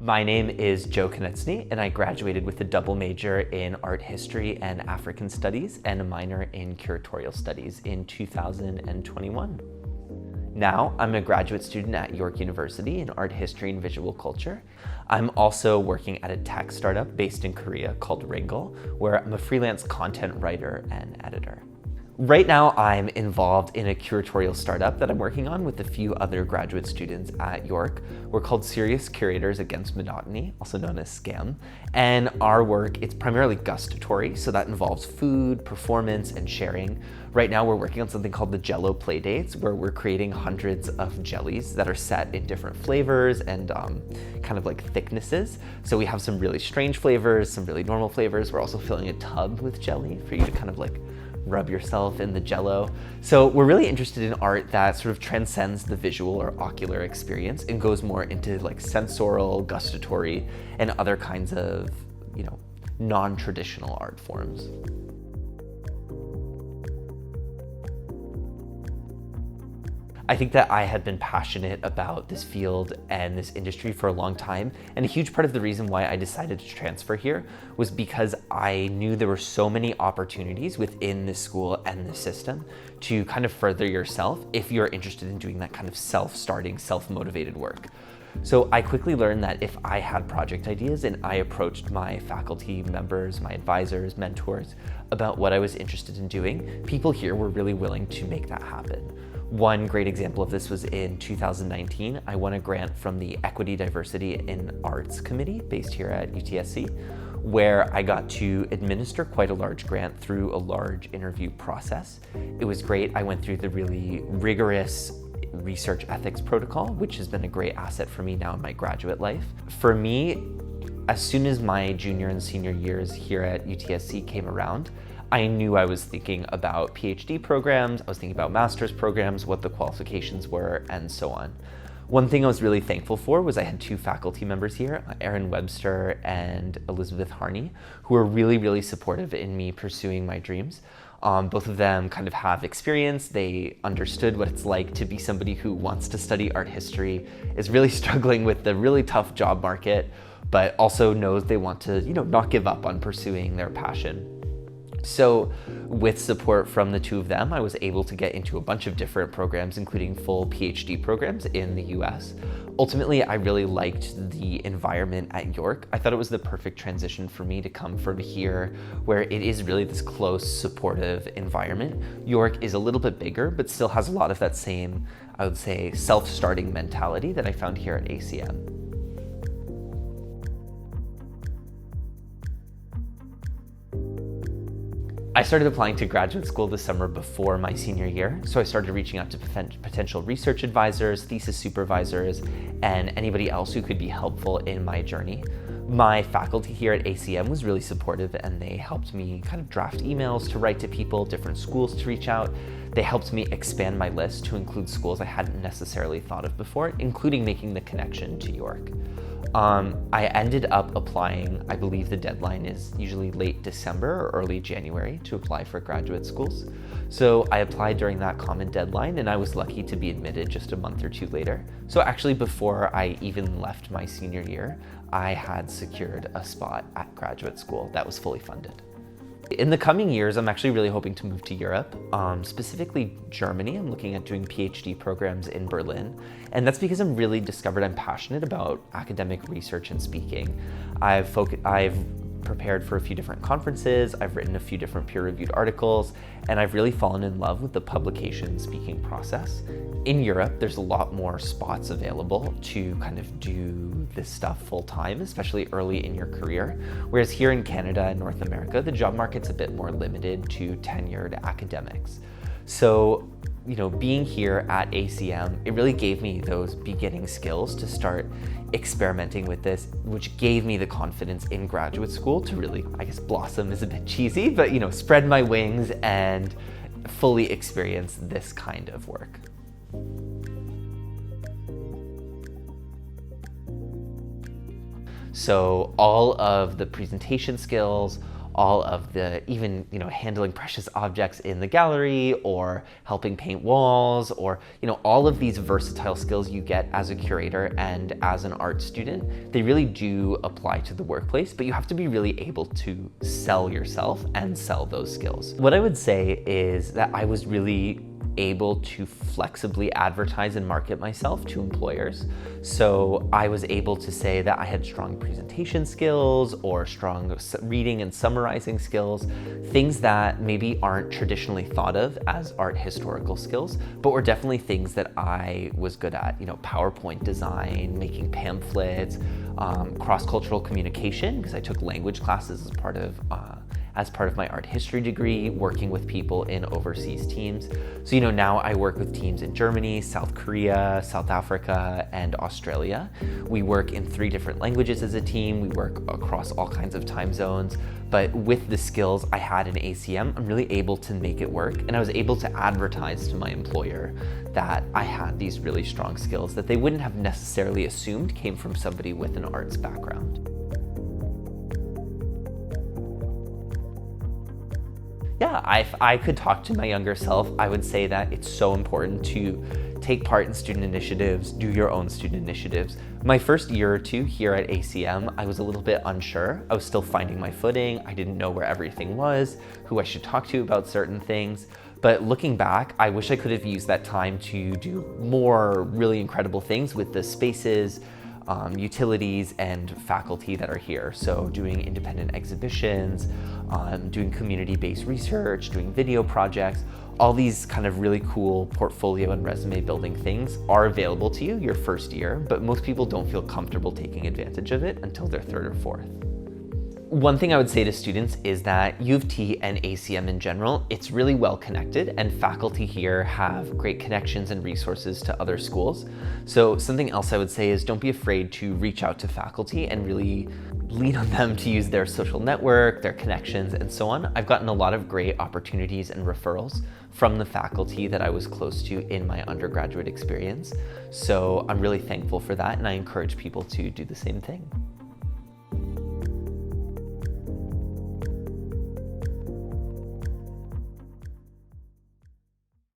My name is Joe Konieczy, and I graduated with a double major in art history and African studies and a minor in curatorial studies in 2021. Now, I'm a graduate student at York University in art history and visual culture. I'm also working at a tech startup based in Korea called Ringel, where I'm a freelance content writer and editor. Right now, I'm involved in a curatorial startup that I'm working on with a few other graduate students at York. We're called Serious Curators Against Monotony, also known as SCAM. And our work, it's primarily gustatory, so that involves food, performance, and sharing. Right now, we're working on something called the Jello Playdates, where we're creating hundreds of jellies that are set in different flavors and kind of like thicknesses. So we have some really strange flavors, some really normal flavors. We're also filling a tub with jelly for you to kind of like rub yourself in the Jello. So we're really interested in art that sort of transcends the visual or ocular experience and goes more into like sensorial, gustatory, and other kinds of, non-traditional art forms. I think that I had been passionate about this field and this industry for a long time, and a huge part of the reason why I decided to transfer here was because I knew there were so many opportunities within the school and the system to kind of further yourself if you're interested in doing that kind of self-starting, self-motivated work. So I quickly learned that if I had project ideas and I approached my faculty members, my advisors, mentors about what I was interested in doing, people here were really willing to make that happen. One great example of this was in 2019. I won a grant from the Equity, Diversity in Arts Committee based here at UTSC, where I got to administer quite a large grant through a large interview process. It was great. I went through the really rigorous research ethics protocol, which has been a great asset for me now in my graduate life. For me, as soon as my junior and senior years here at UTSC came around, I knew I was thinking about PhD programs, I was thinking about master's programs, what the qualifications were, and so on. One thing I was really thankful for was I had two faculty members here, Erin Webster and Elizabeth Harney, who were really, really supportive in me pursuing my dreams. Both of them kind of have experience. They understood what it's like to be somebody who wants to study art history, is really struggling with the really tough job market, but also knows they want to, not give up on pursuing their passion. So with support from the two of them, I was able to get into a bunch of different programs, including full PhD programs in the US. Ultimately, I really liked the environment at York. I thought it was the perfect transition for me to come from here, where it is really this close, supportive environment. York is a little bit bigger, but still has a lot of that same, I would say, self-starting mentality that I found here at ACM. I started applying to graduate school the summer before my senior year, so I started reaching out to potential research advisors, thesis supervisors, and anybody else who could be helpful in my journey. My faculty here at ACM was really supportive, and they helped me kind of draft emails to write to people, different schools to reach out. They helped me expand my list to include schools I hadn't necessarily thought of before, including making the connection to York. I ended up applying, I believe the deadline is usually late December or early January to apply for graduate schools. So I applied during that common deadline, and I was lucky to be admitted just a month or two later. So actually before I even left my senior year, I had secured a spot at graduate school that was fully funded. In the coming years, I'm actually really hoping to move to Europe, specifically Germany. I'm looking at doing PhD programs in Berlin, and that's because I'm really discovered I'm passionate about academic research and speaking. I've prepared for a few different conferences, I've written a few different peer-reviewed articles, and I've really fallen in love with the publication speaking process. In Europe, there's a lot more spots available to kind of do this stuff full time, especially early in your career. Whereas here in Canada and North America, the job market's a bit more limited to tenured academics. So, being here at ACM, it really gave me those beginning skills to start experimenting with this, which gave me the confidence in graduate school to really, I guess blossom is a bit cheesy, but spread my wings and fully experience this kind of work. So all of the presentation skills, all of the, even, handling precious objects in the gallery or helping paint walls, or, all of these versatile skills you get as a curator and as an art student, they really do apply to the workplace, but you have to be really able to sell yourself and sell those skills. What I would say is that I was really able to flexibly advertise and market myself to employers. So I was able to say that I had strong presentation skills or strong reading and summarizing skills, things that maybe aren't traditionally thought of as art historical skills, but were definitely things that I was good at. PowerPoint design, making pamphlets, cross-cultural communication, because I took language classes as part of my art history degree, working with people in overseas teams. So, now I work with teams in Germany, South Korea, South Africa, and Australia. We work in 3 different languages as a team. We work across all kinds of time zones. But with the skills I had in ACM, I'm really able to make it work. And I was able to advertise to my employer that I had these really strong skills that they wouldn't have necessarily assumed came from somebody with an arts background. Yeah, if I could talk to my younger self, I would say that it's so important to take part in student initiatives, do your own student initiatives. My first year or 2 here at ACM, I was a little bit unsure. I was still finding my footing. I didn't know where everything was, who I should talk to about certain things. But looking back, I wish I could have used that time to do more really incredible things with the spaces, utilities, and faculty that are here. So doing independent exhibitions, doing community-based research, doing video projects, all these kind of really cool portfolio and resume building things are available to you your first year, but most people don't feel comfortable taking advantage of it until their 3rd or 4th. One thing I would say to students is that U of T and ACM in general, it's really well connected, and faculty here have great connections and resources to other schools. So something else I would say is don't be afraid to reach out to faculty and really lean on them to use their social network, their connections, and so on. I've gotten a lot of great opportunities and referrals from the faculty that I was close to in my undergraduate experience. So I'm really thankful for that, and I encourage people to do the same thing.